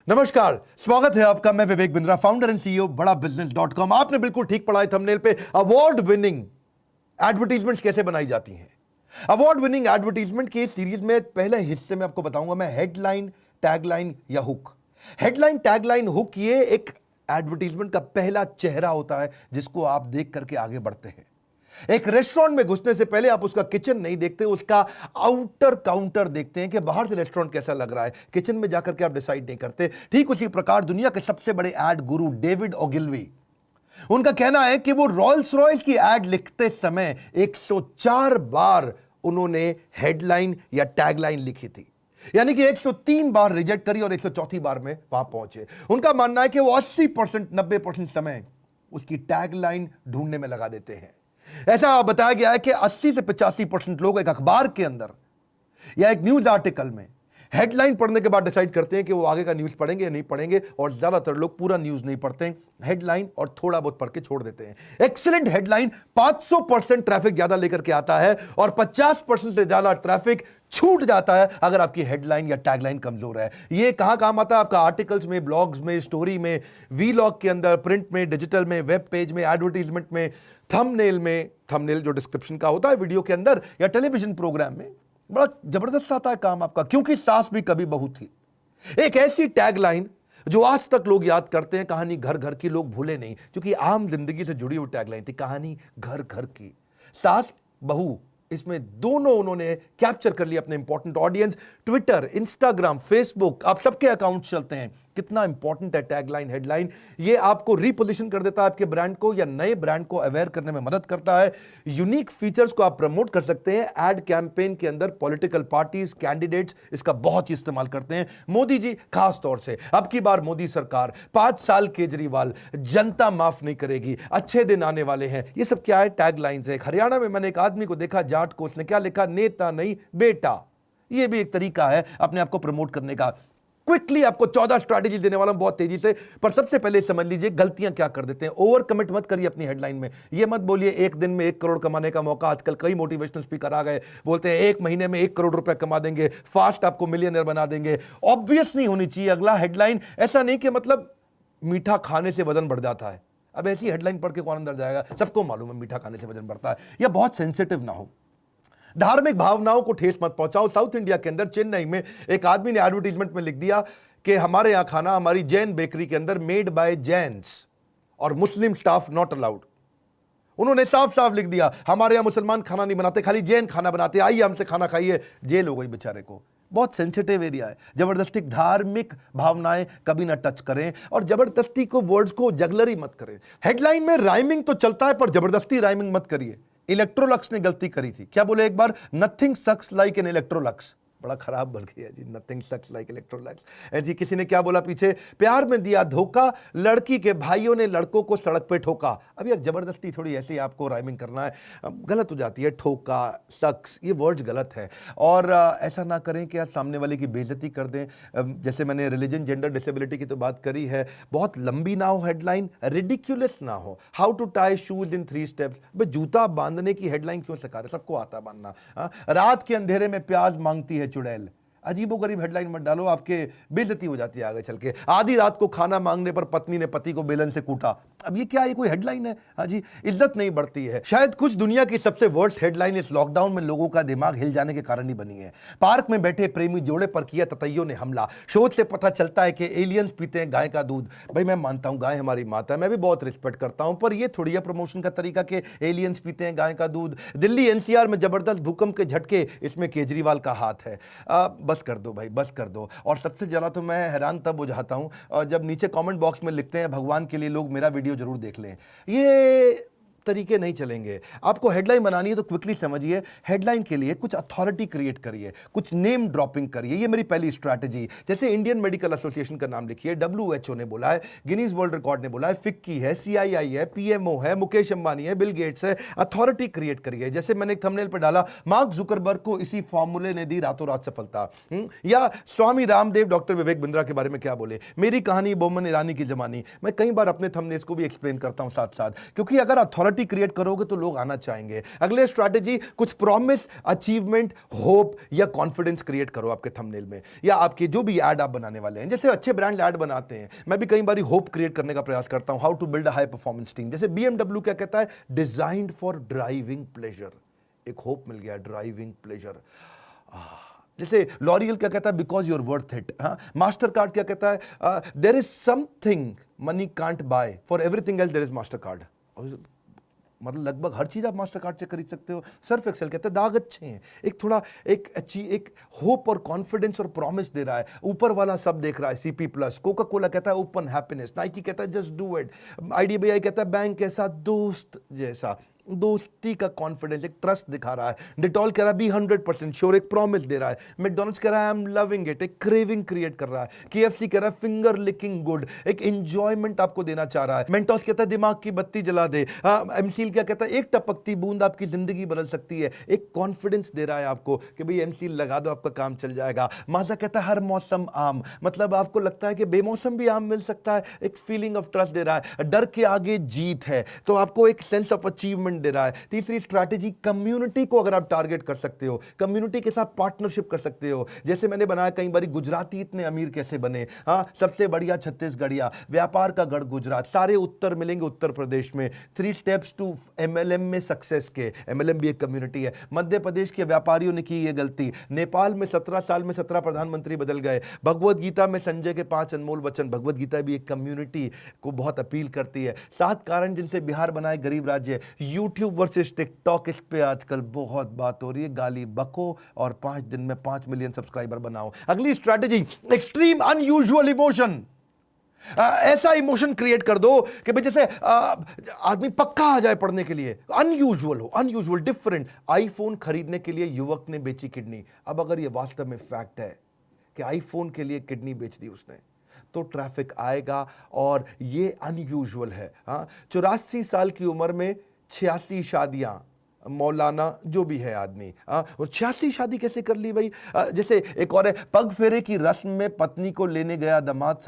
नमस्कार, स्वागत है आपका। मैं Vivek Bindra, founder and CEO बड़ा बिजनेस.com। आपने बिल्कुल ठीक पढ़ा है थंबनेल पे। अवार्ड विनिंग एडवर्टीजमेंट कैसे बनाई जाती हैं। अवार्ड विनिंग एडवर्टीजमेंट की सीरीज में पहले हिस्से में आपको बताऊंगा मैं हेडलाइन, टैगलाइन या हुक। हेडलाइन, टैगलाइन, हुक ये एक एडवर्टीजमेंट का पहला चेहरा होता है जिसको आप देख करके आगे बढ़ते हैं। एक रेस्टोरेंट में घुसने से पहले आप उसका किचन नहीं देखते, उसका आउटर काउंटर देखते हैं कि बाहर से रेस्टोरेंट कैसा लग रहा है। किचन में जाकर के आप डिसाइड नहीं करते। ठीक उसी प्रकार दुनिया के सबसे बड़े एड गुरु डेविड ओगिलवी, उनका कहना है कि वो रॉल्स रॉयस की एड लिखते समय 104 बार उन्होंने हेडलाइन या टैगलाइन लिखी थी, यानी कि 103 बार रिजेक्ट करी और 104 बार में वहां पहुंचे। उनका मानना है कि वो 80% 90% समय उसकी टैगलाइन ढूंढने में लगा देते हैं। ऐसा बताया गया है कि 80 से 85% लोग एक अखबार के अंदर या एक न्यूज आर्टिकल में हेडलाइन पढ़ने के बाद डिसाइड करते हैं कि वो आगे का न्यूज पढ़ेंगे या नहीं पढ़ेंगे, और ज्यादातर लोग पूरा न्यूज नहीं पढ़ते हैं, हेडलाइन और थोड़ा बहुत पढ़ के छोड़ देते हैं। एक्सीलेंट हेडलाइन 500% ट्रैफिक ज्यादा लेकर के आता है और 50% से ज्यादा ट्रैफिक छूट जाता है अगर आपकी हेडलाइन या टैगलाइन कमजोर है। ये कहां काम आता है? आपका आर्टिकल्स में, ब्लॉग्स में, स्टोरी में, वीलॉग के अंदर, प्रिंट में, डिजिटल में, वेब पेज में, एडवर्टीजमेंट में, थंबनेल में, थंबनेल जो डिस्क्रिप्शन का होता है वीडियो के अंदर, या टेलीविजन प्रोग्राम में बड़ा जबरदस्त आता है काम आपका, क्योंकि सास भी कभी बहू थी। एक ऐसी टैगलाइन जो आज तक लोग याद करते हैं, कहानी घर घर की, लोग भूले नहीं, क्योंकि आम जिंदगी से जुड़ी हुई टैगलाइन थी। कहानी घर घर की, सास बहू, इसमें दोनों उन्होंने कैप्चर कर लिया अपने important audience. Twitter, Instagram, Facebook, आप सबके अकाउंट चलते हैं। कितना इंपॉर्टेंट है टैगलाइन, हेडलाइन। ये आपको रीपोजिशन कर देता है आपके ब्रांड को, या नए ब्रांड को अवेयर करने में मदद करता है। यूनिक फीचर्स को आप प्रमोट कर सकते हैं। एड कैंपेन के अंदर पॉलिटिकल पार्टीज, कैंडिडेट्स इसका बहुत ही इस्तेमाल करते हैं। मोदी जी खास तौर से, अब की बार मोदी सरकार, 5 साल केजरीवाल, जनता माफ नहीं करेगी, अच्छे दिन आने वाले हैं, ये सब क्या है? टैगलाइंस है। हरियाणा में मैंने एक आदमी को देखा, जाट को, उसने क्या लिखा? नेता नहीं बेटा। ये भी एक तरीका है अपने आप को प्रमोट करने का। क्विकली आपको 14 स्ट्रैटेजी देने वाला हूं बहुत तेजी से, पर सबसे पहले समझ लीजिए गलतियां क्या कर देते हैं। ओवर कमिट मत करिए अपनी हेडलाइन में। ये मत बोलिए एक दिन में 1 करोड़ कमाने का मौका। आजकल कई मोटिवेशनल स्पीकर आ गए, बोलते हैं 1 महीने में 1 करोड़ रुपए कमा देंगे, फास्ट आपको मिलियनर बना देंगे। ऑब्वियस नहीं होनी चाहिए अगला हेडलाइन। ऐसा नहीं कि मतलब मीठा खाने से वजन बढ़ जाता है। अब ऐसी हेडलाइन पढ़ के कौन अंदर जाएगा? सबको मालूम है मीठा खाने से वजन बढ़ता है। या बहुत सेंसिटिव ना हो, धार्मिक भावनाओं को ठेस मत पहुंचाओ। साउथ इंडिया के अंदर चेन्नई में एक आदमी ने एडवर्टीजमेंट में लिख दिया कि हमारे यहां खाना, हमारी जैन बेकरी के अंदर मेड बाय जैन्स और मुस्लिम स्टाफ नॉट अलाउड। उन्होंने साफ साफ लिख दिया हमारे यहां मुसलमान खाना नहीं बनाते, खाली जैन खाना बनाते, आइए हमसे खाना खाइए। जेल हो गई बेचारे को। बहुत सेंसिटिव एरिया है। जबरदस्ती धार्मिक भावनाएं कभी ना टच करें, और जबरदस्ती को वर्ड्स को जगलरी मत करें। हेडलाइन में राइमिंग तो चलता है, पर जबरदस्ती राइमिंग मत करिए। इलेक्ट्रोलक्स ने गलती करी थी। क्या बोले एक बार? Nothing sucks like an Electrolux. बड़ा खराब बन गया जी, नथिंग सक्स लाइक इलेक्ट्रोलक्स। ऐसी किसी ने क्या बोला पीछे? प्यार में दिया धोखा, लड़की के भाइयों ने लड़कों को सड़क पे ठोका। अब यार जबरदस्ती थोड़ी ऐसे आपको राइमिंग करना है, गलत हो जाती है। ठोका, सक्स, ये वर्ड्स गलत है। और ऐसा ना करें कि आप सामने वाले की बेइज्जती कर दें। जैसे मैंने रिलीजन, जेंडर, डिसेबिलिटी की तो बात करी है। बहुत लंबी ना हो हेडलाइन, रिडिक्यूलस ना हो। How to tie shoes in 3 steps. भाई जूता बांधने की हेडलाइन क्यों सिखा रहे? सबको आता है बांधना। रात के अंधेरे में प्याज मांगती है चुड़ैल। अजीबो गरीब हेडलाइन मत डालो, आपके बेइज्जती हो जाती है आगे चल के। आधी रात को खाना मांगने पर पत्नी ने पति को बेलन से कूटा। अब ये क्या, ये कोई हेडलाइन है? हाँ जी, इज्जत नहीं बढ़ती है। शायद कुछ दुनिया की सबसे वर्स्ट हेडलाइन इस लॉकडाउन में लोगों का दिमाग हिल जाने के कारण ही बनी है। पार्क में बैठे प्रेमी जोड़े पर किया ततैयों ने हमला। शोध से पता चलता है कि एलियंस पीते हैं गाय का दूध। भाई मैं मानता हूं गाय हमारी माता है, मैं भी बहुत रिस्पेक्ट करता हूं, पर यह थोड़ी है प्रमोशन का तरीका कि एलियंस पीते हैं गाय का दूध। दिल्ली एनसीआर में जबरदस्त भूकंप के झटके, इसमें केजरीवाल का हाथ है। बस कर दो भाई, बस कर दो। और सबसे ज्यादा तो मैं हैरान तब हो जाता हूं जब नीचे कमेंट बॉक्स में लिखते हैं भगवान के लिए लोग मेरा वीडियो जरूर देख लें। ये तरीके नहीं चलेंगे। आपको हेडलाइन बनानी है तो क्विकली समझिए, हेडलाइन के लिए कुछ अथॉरिटी क्रिएट करिए, कुछ नेम ड्रॉपिंग करिए। ये मेरी पहली स्ट्रैटेजी। जैसे इंडियन मेडिकल एसोसिएशन का नाम लिखिए, WHO ने बोला है, गिनीज वर्ल्ड रिकॉर्ड ने बोला है, फिक्की है, CII है, PMO है, मुकेश अंबानी है, बिल गेट्स है। अथॉरिटी क्रिएट करिए। जैसे मैंने एक थंबनेल पर डाला, मार्क जुकरबर्ग को इसी फॉर्मूले ने दी रातों रात सफलता। या स्वामी रामदेव डॉक्टर विवेक बिंद्रा के बारे में क्या बोले, मेरी कहानी बोमन ईरानी की जमानी। मैं कई बार अपने थंबनेल्स को भी एक्सप्लेन करता हूं साथ साथ, क्योंकि अगर अथॉरिटी ऑथोरिटी क्रिएट करोगे तो लोग आना चाहेंगे। अगले स्ट्रैटेजी, कुछ प्रॉमिस, अचीवमेंट, होप या कॉन्फिडेंस क्रिएट करो आपके थंबनेल में या आपके जो भी ऐड आप बनाने वाले हैं। जैसे अच्छे ब्रांड ऐड बनाते हैं, मैं भी कई बार होप क्रिएट करने का प्रयास करता हूं, how to build a high performance team. जैसे BMW क्या कहता है, डिजाइन्ड फॉर ड्राइविंग प्लेजर, एक होप मिल गया, ड्राइविंग प्लेजर। जैसे लॉरियल क्या कहता है, because you're worth it. Mastercard क्या कहता है, there is something money can't buy, for everything else there is Mastercard. मतलब लगभग हर चीज आप मास्टर कार्ड से खरीद सकते हो। सर्फ एक्सेल कहते हैं दाग अच्छे हैं, एक थोड़ा एक होप और कॉन्फिडेंस और प्रॉमिस दे रहा है, ऊपर वाला सब देख रहा है। CP प्लस, कोका कोला कहता है ओपन हैप्पीनेस, नाइकी कहता है जस्ट डू इट, IDBI कहता है बैंक कैसा दोस्त जैसा, दोस्ती का कॉन्फिडेंस, एक ट्रस्ट दिखा रहा है। डिटॉल कह रहा है बी 100% श्योर, एक प्रॉमिस दे रहा है। मैकडॉनल्ड्स कह रहा है आई एम लविंग इट, एक क्रेविंग क्रिएट कर रहा है। KFC कह रहा है फिंगर लिकिंग गुड, एक एंजॉयमेंट आपको देना चाह रहा है। मेंटोस कहता है दिमाग की बत्ती जला दे। एमसील क्या कहता है, एक टपकती बूंद आपकी जिंदगी बदल सकती है, एक कॉन्फिडेंस दे रहा है आपको कि भाई एमसील लगा दो आपका काम चल जाएगा। माजा कहता है हर मौसम आम, मतलब आपको लगता है कि बेमौसम भी आम मिल सकता है, एक फीलिंग ऑफ ट्रस्ट दे रहा है। डर के आगे जीत है, तो आपको एक सेंस ऑफ अचीवमेंट दे रहा है। तीसरी स्ट्रैटेजी, कम्युनिटी को अगर आप टारगेट कर सकते हो, कम्युनिटी के साथ पार्टनरशिप कर सकते हो। जैसे मैंने बनाया कई बार, गुजराती इतने अमीर कैसे बने, सबसे बढ़िया छत्तीसगढ़िया, व्यापार का गढ़ गुजरात, सारे उत्तर मिलेंगे उत्तर प्रदेश में। 3 स्टेप्स टू MLM में सक्सेस के, MLM भी एक कम्युनिटी है। मध्य प्रदेश के व्यापारियों ने की ये गलती, नेपाल में 17 साल में 17 प्रधानमंत्री बदल गए। भगवत गीता में संजय के 5 अनमोल वचन, भगवत गीता भी एक कम्युनिटी को बहुत अपील करती है। 7 कारण जिनसे बिहार बनाए गरीब राज्य। यूट्यूब वर्सेस टिकटॉक, इस पे आजकल बहुत बात हो रही है, गाली बको और 5 दिन में 5 मिलियन सब्सक्राइबर बनाओ। अगली स्ट्रैटेजी, एक्सट्रीम अनयूजुअल इमोशन। ऐसा इमोशन क्रिएट कर दो कि भाई जैसे आदमी पक्का आ जाए पढ़ने के लिए, अनयूजुअल हो, अनयूजुअल, डिफरेंट। आईफोन खरीदने के लिए युवक ने बेची किडनी। अब अगर ये वास्तव में फैक्ट है कि आईफोन के लिए किडनी बेच दी उसने, तो ट्रैफिक आएगा और ये अनयूजुअल है। 84 साल की उम्र में 86 शादियां, मौलाना जो भी है आदमी, और 86 शादी कैसे कर ली भाई। जैसे एक और है, पग फेरे की रस्म में पत्नी को लेने गया दामाद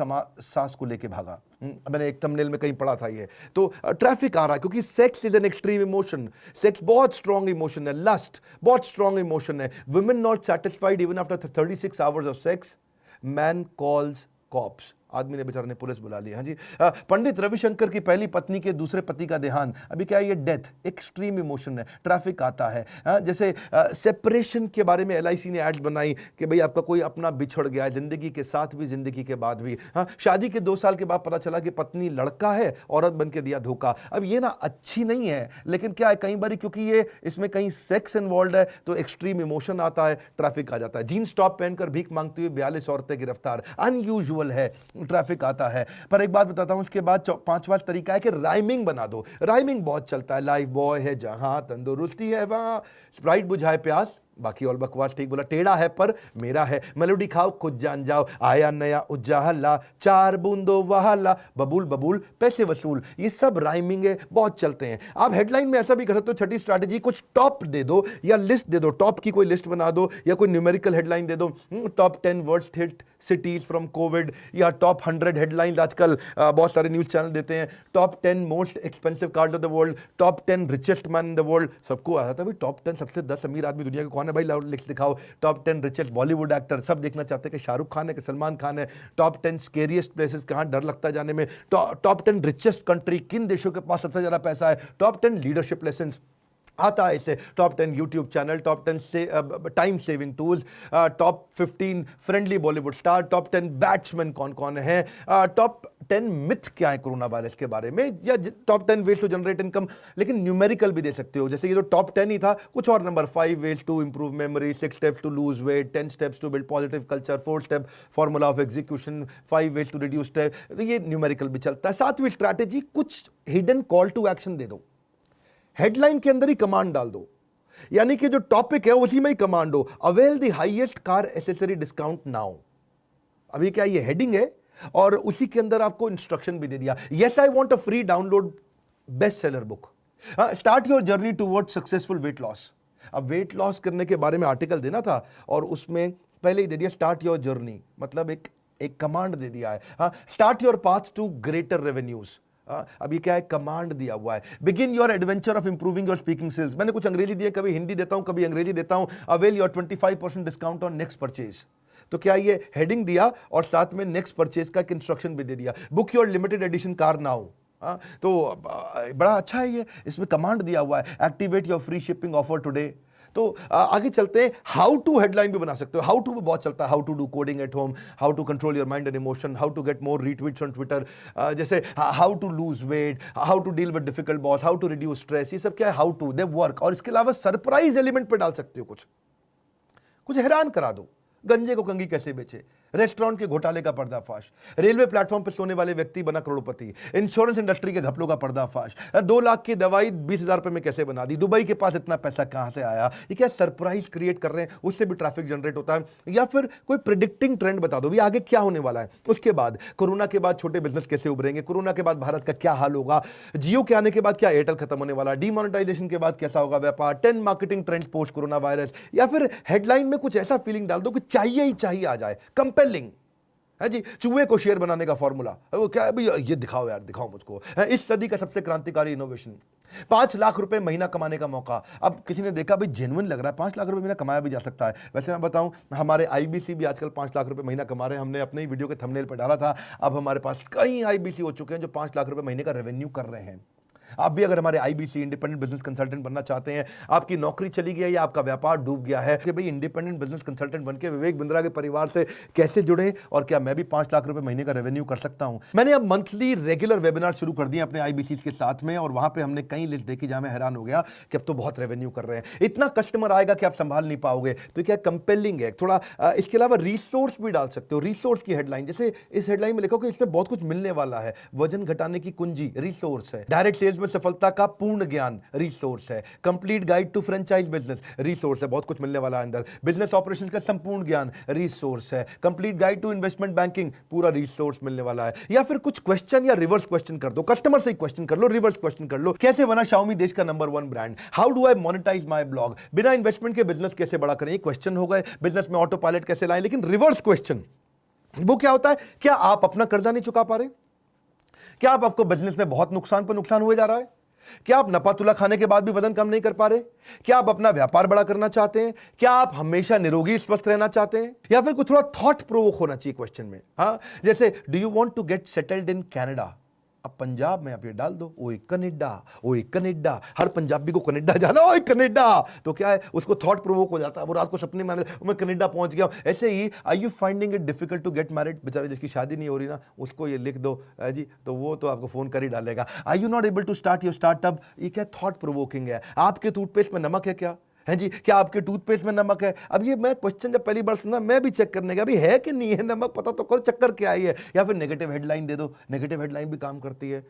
सास को लेके भागा। मैंने एक थंबनेल में कहीं पढ़ा था ये। तो ट्रैफिक आ रहा है क्योंकि sex is an extreme emotion. Sex बहुत स्ट्रॉन्ग इमोशन है, लस्ट बहुत स्ट्रॉन्ग इमोशन है। Women not satisfied even after 36 hours of sex, man calls cops, आदमी ने बेचारे ने पुलिस बुला लिया। हाँ जी। पंडित रविशंकर की पहली पत्नी के दूसरे पति का देहांत, अभी क्या है ये डेथ, एक्सट्रीम इमोशन है, ट्रैफिक आता है। जैसे सेपरेशन के बारे में LIC ने एड्स बनाई कि भाई आपका कोई अपना बिछड़ गया है, जिंदगी के साथ भी जिंदगी के बाद भी। शादी के 2 साल के बाद पता चला कि पत्नी लड़का है, औरत बन के दिया धोखा। अब ये ना अच्छी नहीं है, लेकिन क्या है कई बार क्योंकि ये इसमें कहीं सेक्स इन्वॉल्व है तो एक्सट्रीम इमोशन आता है, ट्रैफिक आ जाता है। जीन्स टॉप पहनकर भीख मांगती हुई 42 औरतें गिरफ्तार, अनयूजुअल है, ट्रैफिक आता है। पर एक बात बताता हूं, इसके बाद 5वां तरीका है कि राइमिंग बना दो। राइमिंग बहुत चलता है, लाइफ बॉय है जहां तंदुरुस्ती है वहां, स्प्राइट बुझाए प्यास, बाकी और बकवास ठीक बोला, टेढ़ा है पर मेरा है, मेलोडी खाओ खुद जान जाओ, आया नया उजाला, 4 बूंदो वहाला, बबूल बबूल पैसे वसूल, ये सब राइमिंग है, बहुत चलते हैं। आप हेडलाइन में ऐसा भी कर सकते हो। छठी स्ट्रैटेजी, कुछ टॉप दे दो या लिस्ट दे दो, टॉप की कोई लिस्ट बना दो या कोई न्यूमेरिकल हेडलाइन दे दो। Top 10 worst hit cities from Covid, या टॉप 100 हेडलाइंस आजकल बहुत सारे न्यूज चैनल देते हैं। Top 10 most expensive card of the world, top 10 richest man in the world, सबको आता था भाई टॉप 10 सबसे 10 अमीर आदमी दुनिया के कौन है भाई, लाउड लिख दिखाओ। टॉप 10 रिचेस्ट बॉलीवुड एक्टर, सब देखना चाहते हैं कि शाहरुख खान है कि सलमान खान है। टॉप 10 स्केरियस्ट प्लेसेस, कहां डर लगता है जाने में। टॉप 10 रिचेस्ट कंट्री, किन देशों के पास सबसे ज्यादा पैसा है। टॉप 10 लीडरशिप लेसन्स आता है इससे। टॉप 10 यूट्यूब चैनल, टॉप 10 से time saving tools, top 15 friendly Bollywood star, top 10 batsman कौन कौन है, टॉप 10 मिथ क्या है कोरोना वायरस के बारे में, या top 10 ways to generate income. लेकिन न्यूमेरिकल भी दे सकते हो, जैसे ये जो टॉप 10 ही था, कुछ और number, 5 ways to improve memory, 6 steps to lose weight, 10 steps to build positive culture, 4 step formula of execution, 5 ways to reduce step, तो ये न्यूमेरिकल भी चलता है। 7वीं स्ट्रैटेजी, कुछ हिडन कॉल टू एक्शन दे दो, हेडलाइन के अंदर ही कमांड डाल दो, यानी कि जो टॉपिक है उसी में ही कमांड हो। Avail the highest car accessory discount now, अभी क्या ये हेडिंग है और उसी के अंदर आपको इंस्ट्रक्शन भी दे दिया। Yes I want a free download best seller book, start your journey toward successful weight loss. अब वेट लॉस करने के बारे में आर्टिकल देना था और उसमें पहले ही दे दिया स्टार्ट योर जर्नी, मतलब एक कमांड दे दिया है। Start your path to greater revenues, अब ये क्या है, कमांड दिया हुआ है, begin your adventure of improving your speaking skills. मैंने कुछ अंग्रेजी दिए, कभी हिंदी देता हूं, कभी अंग्रेजी देता हूं। Avail your 25% discount on next purchase. तो क्या ये हेडिंग दिया और साथ में नेक्स्ट परचेज का एक इंस्ट्रक्शन भी दे दिया, book your limited edition car now. तो बड़ा अच्छा है ये, इसमें कमांड दिया हुआ है, activate your free shipping offer today. तो आगे चलते हैं, हाउ टू हेडलाइन भी बना सकते हो। हाउ टू बहुत चलता है, how to do coding at home, how to control your mind and emotion, how to get more retweets on Twitter, जैसे how to lose weight, how to deal with difficult boss, how to reduce stress. ये सब क्या है, how to they work. और इसके अलावा surprise element पे डाल सकते हो, कुछ हैरान करा दो, गंजे को कंघी कैसे बेचे, रेस्टोरेंट के घोटाले का पर्दाफाश, रेलवे प्लेटफॉर्म पर सोने वाले व्यक्ति बना करोड़पति, इंश्योरेंस इंडस्ट्री के घपलों का पर्दाफाश, 2 लाख की दवाई 20,000 रुपए में कैसे बना दी, दुबई के पास इतना पैसा कहां से आया। ये क्या सरप्राइज क्रिएट कर रहे हैं, उससे भी ट्रैफिक जनरेट होता है। या फिर कोई प्रिडिक्टिंग ट्रेंड बता दो भी आगे क्या होने वाला है, उसके बाद कोरोना के बाद छोटे बिजनेस कैसे उभरेंगे, कोरोना के बाद भारत का क्या हाल होगा, जियो के आने के बाद क्या एयरटेल खत्म होने वाला, डीमोनेटाइजेशन के बाद कैसा होगा व्यापार, 10 marketing trends post corona virus. या फिर हेडलाइन में कुछ ऐसा फीलिंग डाल दो कि चाहिए ही चाहिए आ जाए, कंपेलिंग है जी। चूहे को शेर बनाने का फॉर्मूला, वो क्या है भैया, ये दिखाओ यार, दिखाओ मुझको। इस सदी का सबसे क्रांतिकारी इनोवेशन, 5 लाख रुपए महीना कमाने का मौका। अब किसी ने देखा भाई जेन्युइन लग रहा है, 5 लाख रुपए महीना कमाया भी जा सकता है। वैसे मैं बताऊं, हमारे आईबीसी भी आजकल 5 लाख रुपए महीना कमा रहे हैं। हमने अपने ही वीडियो के थंबनेल पर डाला था। अब हमारे पास कई आईबीसी हो चुके हैं जो 5 लाख रुपए महीने का रेवेन्यू कर रहे हैं। आप भी अगर हमारे आईबीसी इंडिपेंडेंट बिजनेस कंसल्टेंट बनना चाहते हैं, आपकी नौकरी चली गई है या आपका व्यापार डूब गया है, कि भाई इंडिपेंडेंट बिजनेस कंसल्टेंट बनके विवेक बिंद्रा के परिवार से कैसे जुड़े और क्या मैं भी 5 लाख रुपए महीने का रेवेन्यू कर सकता हूं। मैंने अब मंथली रेगुलर वेबिनार शुरू कर दिए अपने आईबीसी के साथ में, और वहां पे हमने कई लिस्ट देखी जहां मैं हैरान हो गया कि अब तो बहुत रेवेन्यू कर रहे हैं। इतना कस्टमर आएगा कि आप संभाल नहीं पाओगे। तो क्या कंपेलिंग है थोड़ा। इसके अलावा रिसोर्स भी डाल सकते हो, रिसोर्स की हेडलाइन, जैसे इस हेडलाइन में लिखो कि इसमें बहुत कुछ मिलने वाला है, वजन घटाने की कुंजी, रिसोर्स है, डायरेक्ट सेल्स में सफलता का पूर्ण ज्ञान, रिसोर्स है, complete guide to franchise business, resource है, बहुत कुछ मिलने वाला है अंदर, बिजनेस ऑपरेशंस का संपूर्ण ज्ञान, रिसोर्स है, complete guide to investment banking, पूरा रिसोर्स मिलने वाला है। या फिर कुछ क्वेश्चन या रिवर्स क्वेश्चन कर दो, कस्टमर से क्वेश्चन कर लो, रिवर्स क्वेश्चन कर लो, कैसे बना Xiaomi देश का number 1 brand, how do I monetize my blog, बिना इन्वेस्टमेंट के बिजनेस कैसे बड़ा करें, क्वेश्चन हो गए, बिजनेस में ऑटो पायलट कैसे लाएं। लेकिन रिवर्स क्वेश्चन वो क्या होता है, क्या आप अपना कर्जा नहीं चुका पा रहे, क्या आपको बिजनेस में बहुत नुकसान पर नुकसान हुए जा रहा है, क्या आप नपा तुला खाने के बाद भी वजन कम नहीं कर पा रहे, क्या आप अपना व्यापार बड़ा करना चाहते हैं, क्या आप हमेशा निरोगी स्वस्थ रहना चाहते हैं, या फिर कुछ थोड़ा थॉट प्रोवोक होना चाहिए क्वेश्चन में। हाँ, जैसे do you want to get settled in Canada. अब पंजाब में आप ये डाल दो, ओए कनाडा, ओए कनाडा, हर पंजाबी को कनाडा जाना, ओए कनाडा। तो क्या है, उसको थॉट प्रोवोक हो जाता है, वो रात को सपने में मैं कनाडा पहुंच गया। ऐसे ही are you finding it difficult to get married, बेचारे जिसकी शादी नहीं हो रही ना, उसको ये लिख दो जी, तो वो तो आपको फोन कर ही डालेगा। Are you not able to start your startup, ये क्या थॉट प्रोवोकिंग है। आपके टूथपेस्ट में नमक है क्या, है जी, क्या आपके टूथपेस्ट में नमक है। अब ये मैं क्वेश्चन जब पहली बार सुना, मैं भी चेक करने का, अभी है कि नहीं है नमक, पता तो कल चक्कर क्या आई है। या फिर नेगेटिव हेडलाइन दे दो, नेगेटिव हेडलाइन भी काम करती है।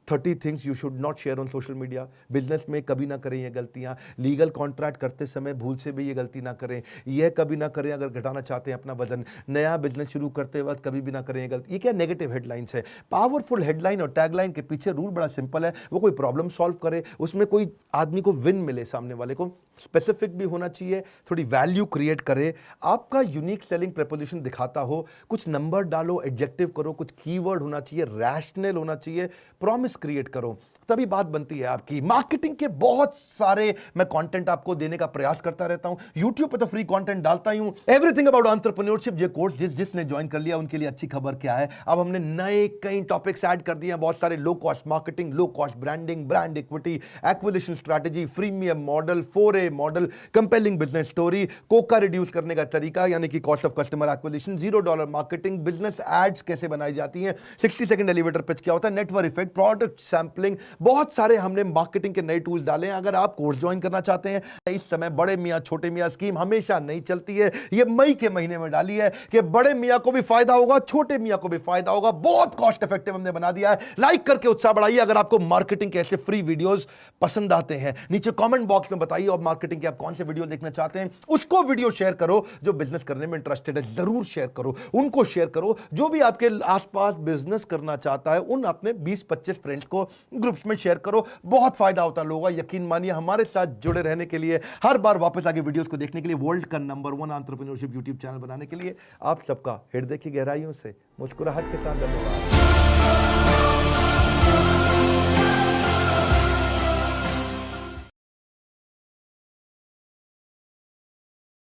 30 things you should not share on social media, business में कभी ना करें ये गलतियां, लीगल कॉन्ट्रैक्ट करते समय भूल से भी ये गलती ना करें, यह कभी ना करें अगर घटाना चाहते हैं अपना वजन, नया बिजनेस शुरू करते वक्त कभी भी ना करें ये गलती। ये क्या नेगेटिव हेडलाइंस है। पावरफुल हेडलाइन और टैगलाइन के पीछे रूल बड़ा सिंपल है, वो कोई प्रॉब्लम सॉल्व करे, उसमें कोई आदमी को विन मिले, सामने वाले को, स्पेसिफिक भी होना चाहिए, थोड़ी वैल्यू क्रिएट करे, आपका यूनिक सेलिंग प्रपोजिशन दिखाता हो, कुछ नंबर डालो, एडजेक्टिव करो, कुछ कीवर्ड होना चाहिए, रैशनल होना चाहिए, प्रॉमिस क्रिएट करो, तभी बात बनती है आपकी। मार्केटिंग के बहुत सारे मैं कंटेंट आपको देने का प्रयास करता रहता हूं, YouTube पे तो फ्री कंटेंट डालता ही हूं। एवरीथिंग अबाउट एंटरप्रेन्योरशिप ये कोर्स जिसने ज्वाइन कर लिया उनके लिए अच्छी खबर क्या है, अब हमने नए कई टॉपिक्स ऐड कर दिए हैं, बहुत सारे, low cost marketing, low cost branding, brand equity, acquisition strategy, freemium model, 4A model, compelling business story, COCA reduce करने का तरीका यानी कि cost of customer acquisition, $0 marketing, business ads कैसे बनाई जाती हैं, 60 सेकंड एलिवेटर पिच क्या होता है, नेटवर्क इफेक्ट, प्रोडक्ट सैंपलिंग, बहुत सारे हमने मार्केटिंग के नए टूल्स डाले हैं। अगर आप कोर्स ज्वाइन करना चाहते हैं, इस समय बड़े मियां छोटे मियां स्कीम हमेशा नहीं चलती है, ये मई के महीने में डाली है कि बड़े मियां को भी फायदा होगा, छोटे मियां को भी फायदा होगा, बहुत कॉस्ट इफेक्टिव हमने बना दिया है। लाइक करके उत्साह बढ़ाइए अगर आपको मार्केटिंग के ऐसे फ्री वीडियोस पसंद आते हैं, नीचे कमेंट बॉक्स में बताइए और मार्केटिंग के आप कौन से वीडियो देखना चाहते हैं, उसको वीडियो शेयर करो। जो बिजनेस करने में इंटरेस्टेड है जरूर शेयर करो, उनको शेयर करो। जो भी आपके आसपास बिजनेस करना चाहता है उन अपने 20-25 फ्रेंड्स को ग्रुप्स में शेयर करो, बहुत फायदा होता है लोगों का। यकीन मानिए, हमारे साथ जुड़े रहने के लिए, हर बार वापस आके वीडियोस को देखने के लिए, वर्ल्ड का नंबर 1 एंटरप्रेन्योरशिप यूट्यूब चैनल बनाने के लिए आप सबका हृदय की गहराइयों से मुस्कुराहट के साथ धन्यवाद।